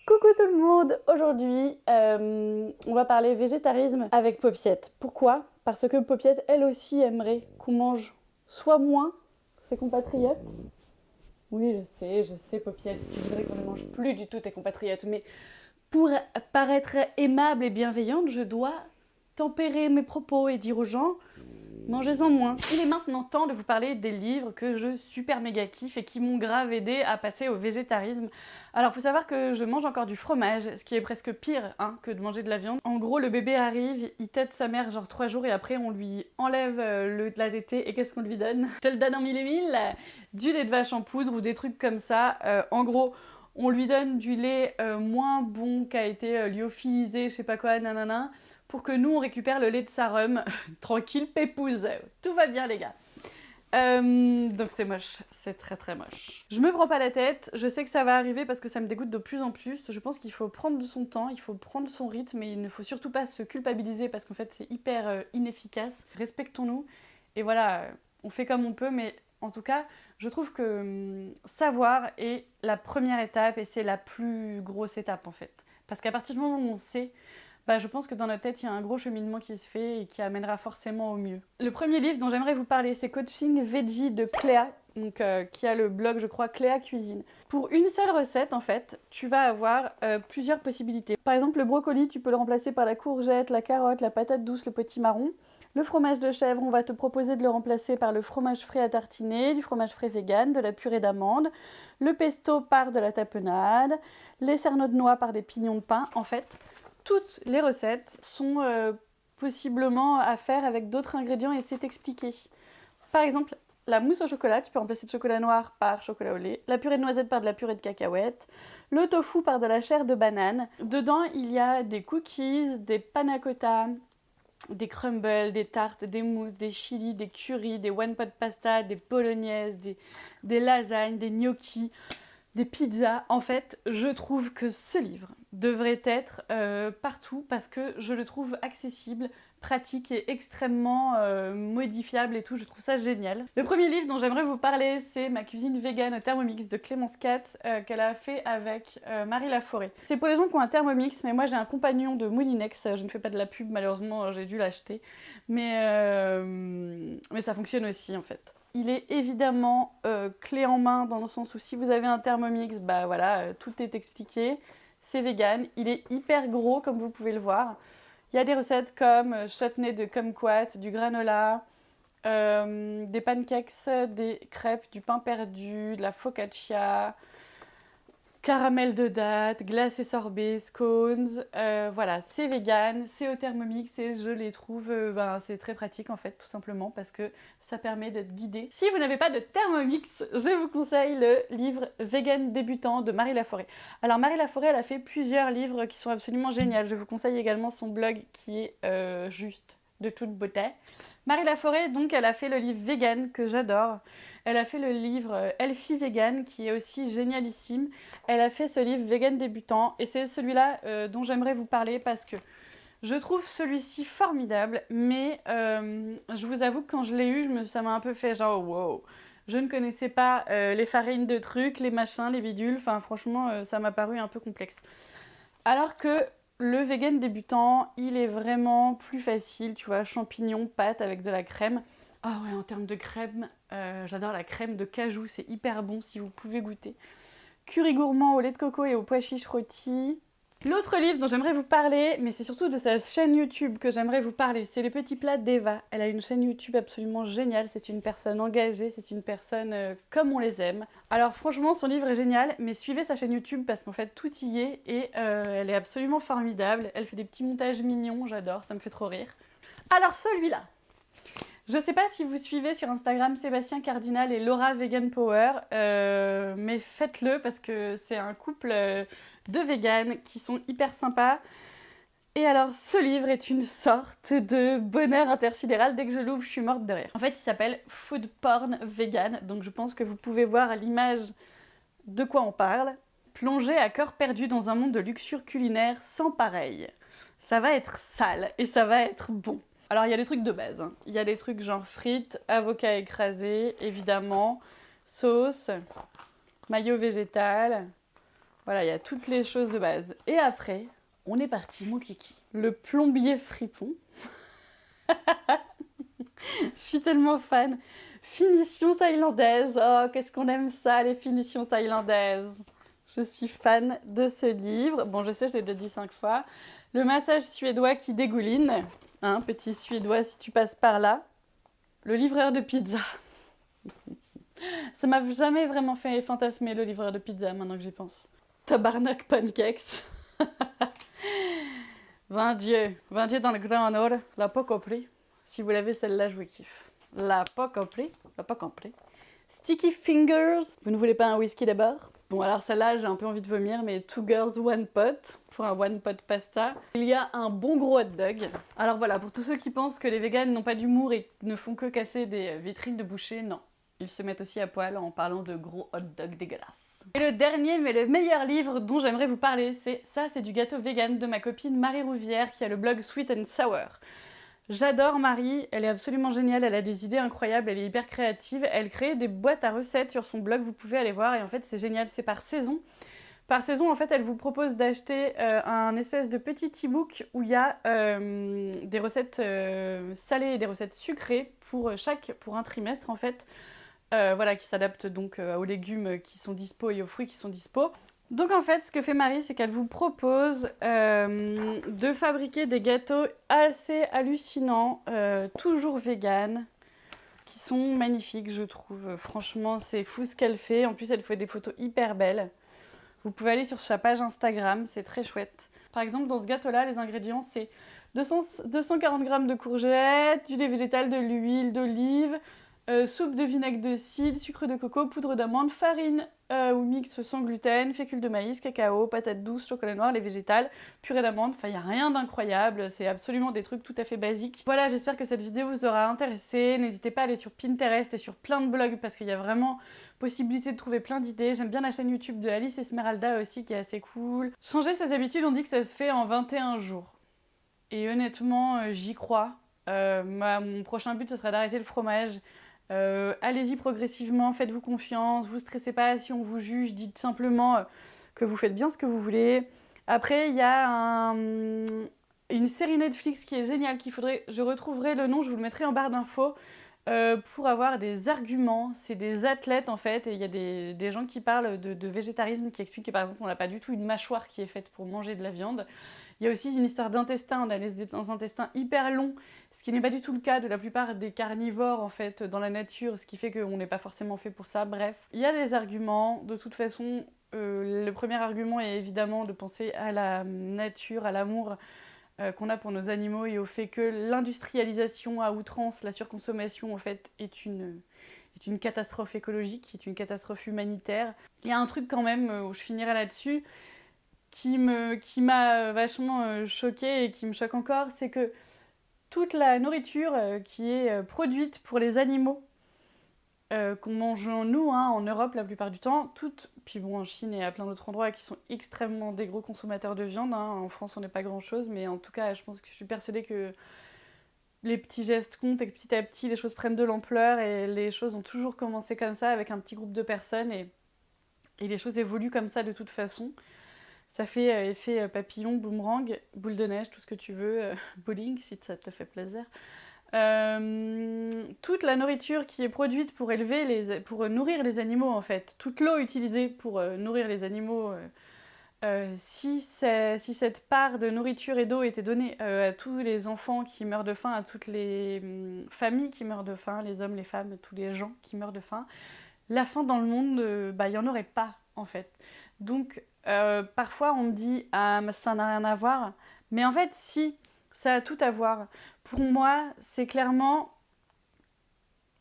Coucou tout le monde. Aujourd'hui, on va parler végétarisme avec Popiette. Pourquoi? Parce que Popiette, elle aussi, aimerait qu'on mange soit moins ses compatriotes. Oui, je sais, Popiette, tu voudrais qu'on ne mange plus du tout tes compatriotes, mais pour paraître aimable et bienveillante, je dois tempérer mes propos et dire aux gens mangez-en moins. Il est maintenant temps de vous parler des livres que je super méga kiffe et qui m'ont grave aidé à passer au végétarisme. Alors faut savoir que je mange encore du fromage, ce qui est presque pire que de manger de la viande. En gros, le bébé arrive, il tète sa mère genre 3 jours et après on lui enlève la tétée et qu'est-ce qu'on lui donne? Je te le donne en mille et mille, du lait de vache en poudre ou des trucs comme ça. En gros, on lui donne du lait moins bon qui a été lyophilisé, je sais pas quoi, nanana, pour que nous on récupère le lait de sa rhum. Tranquille, pépouze, tout va bien les gars. Donc c'est moche, c'est très très moche. Je me prends pas la tête, je sais que ça va arriver parce que ça me dégoûte de plus en plus. Je pense qu'il faut prendre son temps, il faut prendre son rythme et il ne faut surtout pas se culpabiliser parce qu'en fait c'est hyper inefficace. Respectons-nous et voilà, on fait comme on peut, mais en tout cas, je trouve que savoir est la première étape et c'est la plus grosse étape en fait. Parce qu'à partir du moment où on sait, je pense que dans notre tête, il y a un gros cheminement qui se fait et qui amènera forcément au mieux. Le premier livre dont j'aimerais vous parler, c'est Coaching Veggie de Cléa, qui a le blog, je crois, Cléa Cuisine. Pour une seule recette, en fait, tu vas avoir plusieurs possibilités. Par exemple, le brocoli, tu peux le remplacer par la courgette, la carotte, la patate douce, le potimarron. Le fromage de chèvre, on va te proposer de le remplacer par le fromage frais à tartiner, du fromage frais vegan, de la purée d'amande. Le pesto par de la tapenade. Les cerneaux de noix par des pignons de pain. En fait, toutes les recettes sont possiblement à faire avec d'autres ingrédients et c'est expliqué. Par exemple, la mousse au chocolat, tu peux remplacer le chocolat noir par chocolat au lait, la purée de noisette par de la purée de cacahuètes, le tofu par de la chair de banane. Dedans, il y a des cookies, des panna cotta, des crumbles, des tartes, des mousses, des chili, des currys, des one pot pasta, des bolognaises, des lasagnes, des gnocchis, des pizzas. En fait, je trouve que ce livre devrait être partout parce que je le trouve accessible, pratique et extrêmement modifiable et tout. Je trouve ça génial. Le premier livre dont j'aimerais vous parler, c'est Ma cuisine végane au Thermomix de Clémence Katz qu'elle a fait avec Marie Laforêt. C'est pour les gens qui ont un Thermomix, mais moi j'ai un compagnon de Moulinex. Je ne fais pas de la pub, malheureusement, j'ai dû l'acheter. Mais ça fonctionne aussi en fait. Il est évidemment clé en main dans le sens où si vous avez un Thermomix, tout est expliqué. C'est vegan, il est hyper gros comme vous pouvez le voir. Il y a des recettes comme chutney de kumquat, du granola, des pancakes, des crêpes, du pain perdu, de la focaccia, caramel de date, glace et sorbet, scones, voilà, c'est vegan, c'est au Thermomix et je les trouve, c'est très pratique en fait, tout simplement parce que ça permet d'être guidé. Si vous n'avez pas de Thermomix, je vous conseille le livre Vegan débutant de Marie Laforêt. Alors Marie Laforêt, elle a fait plusieurs livres qui sont absolument géniaux. Je vous conseille également son blog qui est juste de toute beauté. Marie Laforêt, donc, elle a fait le livre Vegan que j'adore. Elle a fait le livre Elfie Vegan qui est aussi génialissime. Elle a fait ce livre Vegan débutant et c'est celui-là dont j'aimerais vous parler parce que je trouve celui-ci formidable, mais je vous avoue que quand je l'ai eu, ça m'a un peu fait genre wow. Je ne connaissais pas les farines de trucs, les machins, les bidules, enfin franchement ça m'a paru un peu complexe. Alors que le vegan débutant, il est vraiment plus facile, tu vois, champignons, pâtes avec de la crème. Ah ouais, en termes de crème, j'adore la crème de cajou, c'est hyper bon si vous pouvez goûter. Curry gourmand au lait de coco et aux pois chiches rôtis. L'autre livre dont j'aimerais vous parler, mais c'est surtout de sa chaîne YouTube que j'aimerais vous parler, c'est Les Petits Plats d'Eva. Elle a une chaîne YouTube absolument géniale, c'est une personne engagée, c'est une personne comme on les aime. Alors franchement, son livre est génial, mais suivez sa chaîne YouTube parce qu'en fait tout y est et elle est absolument formidable. Elle fait des petits montages mignons, j'adore, ça me fait trop rire. Alors celui-là, je sais pas si vous suivez sur Instagram Sébastien Cardinal et Laura Vegan Power, mais faites-le parce que c'est un couple de véganes qui sont hyper sympas. Et alors, ce livre est une sorte de bonheur intersidéral. Dès que je l'ouvre, je suis morte de rire. En fait, il s'appelle Food Porn Vegan, donc je pense que vous pouvez voir à l'image de quoi on parle. Plonger à corps perdu dans un monde de luxure culinaire sans pareil. Ça va être sale et ça va être bon. Alors, il y a des trucs de base. Il y a des trucs genre frites, avocat écrasé, évidemment, sauce, maillot végétal, Voilà, il y a toutes les choses de base. Et après, on est parti, mon kiki. Le plombier fripon. Je suis tellement fan. Finition thaïlandaise. Oh, qu'est-ce qu'on aime ça, les finitions thaïlandaises. Je suis fan de ce livre. Bon, je sais, je l'ai déjà dit 5 fois. Le massage suédois qui dégouline. Hein, petit suédois, si tu passes par là. Le livreur de pizza. Ça m'a jamais vraiment fait fantasmer, le livreur de pizza, maintenant que j'y pense. Tabarnak pancakes. 20 dieux dans le grand nord. La pas compris. Si vous l'avez, celle-là, je vous kiffe. La pas compris. La pas compris. Sticky Fingers. Vous ne voulez pas un whisky d'abord? Bon, alors celle-là, j'ai un peu envie de vomir, mais Two Girls One Pot, pour un One Pot Pasta. Il y a un bon gros hot dog. Alors voilà, pour tous ceux qui pensent que les véganes n'ont pas d'humour et ne font que casser des vitrines de boucher, non. Ils se mettent aussi à poil en parlant de gros hot dog dégueulasses. Et le dernier, mais le meilleur livre dont j'aimerais vous parler, c'est du gâteau vegan de ma copine Marie Rouvière, qui a le blog Sweet and Sour. J'adore Marie, elle est absolument géniale, elle a des idées incroyables, elle est hyper créative, elle crée des boîtes à recettes sur son blog, vous pouvez aller voir, et en fait c'est génial, c'est par saison. Par saison, en fait, elle vous propose d'acheter un espèce de petit e-book où il y a des recettes salées et des recettes sucrées pour un trimestre, en fait. Voilà, qui s'adaptent donc aux légumes qui sont dispo et aux fruits qui sont dispo. Donc en fait, ce que fait Marie, c'est qu'elle vous propose de fabriquer des gâteaux assez hallucinants, toujours vegan, qui sont magnifiques, je trouve. Franchement, c'est fou ce qu'elle fait. En plus, elle fait des photos hyper belles. Vous pouvez aller sur sa page Instagram, c'est très chouette. Par exemple, dans ce gâteau-là, les ingrédients, c'est 240 g de courgettes, du lait végétal, de l'huile d'olive, soupe de vinaigre de cidre, sucre de coco, poudre d'amande, farine ou mix sans gluten, fécule de maïs, cacao, patates douces, chocolat noir, lait végétal, purée d'amande. Enfin, il n'y a rien d'incroyable, c'est absolument des trucs tout à fait basiques. Voilà, j'espère que cette vidéo vous aura intéressé. N'hésitez pas à aller sur Pinterest et sur plein de blogs parce qu'il y a vraiment possibilité de trouver plein d'idées. J'aime bien la chaîne YouTube de Alice Esmeralda aussi qui est assez cool. Changer ses habitudes, on dit que ça se fait en 21 jours. Et honnêtement, j'y crois. Mon prochain but, ce sera d'arrêter le fromage. Allez-y progressivement, faites-vous confiance, vous stressez pas si on vous juge, dites simplement que vous faites bien ce que vous voulez. Après, il y a une série Netflix qui est géniale, je retrouverai le nom, je vous le mettrai en barre d'infos, pour avoir des arguments. C'est des athlètes en fait, et il y a des gens qui parlent de végétarisme, qui expliquent que par exemple on n'a pas du tout une mâchoire qui est faite pour manger de la viande. Il y a aussi une histoire d'intestin, on a des intestins hyper longs, ce qui n'est pas du tout le cas de la plupart des carnivores en fait dans la nature, ce qui fait qu'on n'est pas forcément fait pour ça. Bref, il y a des arguments. De toute façon, le premier argument est évidemment de penser à la nature, à l'amour qu'on a pour nos animaux et au fait que l'industrialisation à outrance, la surconsommation en fait est une catastrophe écologique, est une catastrophe humanitaire. Il y a un truc quand même, où je finirai là-dessus, qui m'a vachement choquée et qui me choque encore, c'est que toute la nourriture qui est produite pour les animaux, qu'on mange nous, hein, en Europe la plupart du temps, puis bon en Chine et à plein d'autres endroits qui sont extrêmement des gros consommateurs de viande, hein. En France on n'est pas grand chose, mais en tout cas je pense que je suis persuadée que les petits gestes comptent et que petit à petit les choses prennent de l'ampleur et les choses ont toujours commencé comme ça avec un petit groupe de personnes et les choses évoluent comme ça de toute façon. Ça fait effet papillon, boomerang, boule de neige, tout ce que tu veux, bowling si ça te fait plaisir. Toute la nourriture qui est produite pour nourrir les animaux en fait, toute l'eau utilisée pour nourrir les animaux, si cette part de nourriture et d'eau était donnée à tous les enfants qui meurent de faim, à toutes les familles qui meurent de faim, les hommes, les femmes, tous les gens qui meurent de faim, la faim dans le monde, il n'y en aurait pas en fait. Donc parfois on me dit « Ah, ça n'a rien à voir », mais en fait si, ça a tout à voir. Pour moi, c'est clairement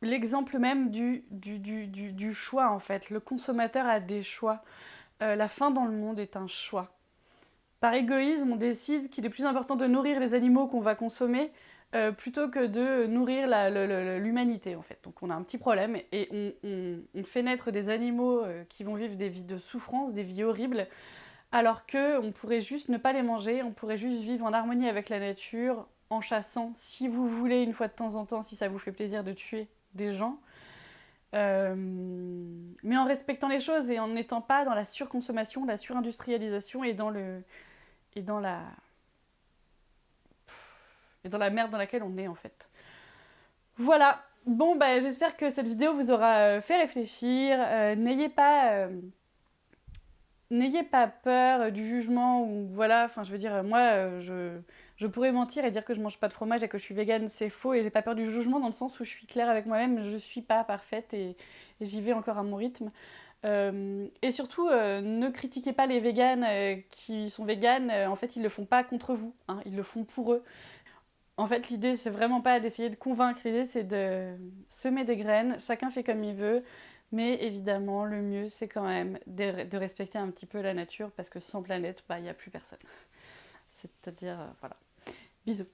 l'exemple même du choix en fait. Le consommateur a des choix. La faim dans le monde est un choix. Par égoïsme, on décide qu'il est plus important de nourrir les animaux qu'on va consommer plutôt que de nourrir l'humanité en fait. Donc on a un petit problème et on fait naître des animaux qui vont vivre des vies de souffrance, des vies horribles, alors qu'on pourrait juste ne pas les manger, on pourrait juste vivre en harmonie avec la nature, en chassant, si vous voulez, une fois de temps en temps, si ça vous fait plaisir de tuer des gens. mais en respectant les choses et en n'étant pas dans la surconsommation, la surindustrialisation et et dans la et dans la merde dans laquelle on est en fait. Voilà. Bon, bah, j'espère que cette vidéo vous aura fait réfléchir. N'ayez pas peur du jugement ou voilà. Enfin, je veux dire, moi, je pourrais mentir et dire que je mange pas de fromage et que je suis végane, c'est faux et j'ai pas peur du jugement dans le sens où je suis claire avec moi-même. Je suis pas parfaite et j'y vais encore à mon rythme. Et surtout, ne critiquez pas les véganes qui sont véganes. En fait, ils le font pas contre vous, hein, ils le font pour eux. En fait, l'idée, c'est vraiment pas d'essayer de convaincre, l'idée, c'est de semer des graines, chacun fait comme il veut, mais évidemment, le mieux, c'est quand même de respecter un petit peu la nature, parce que sans planète, bah, il n'y a plus personne. C'est-à-dire, voilà. Bisous.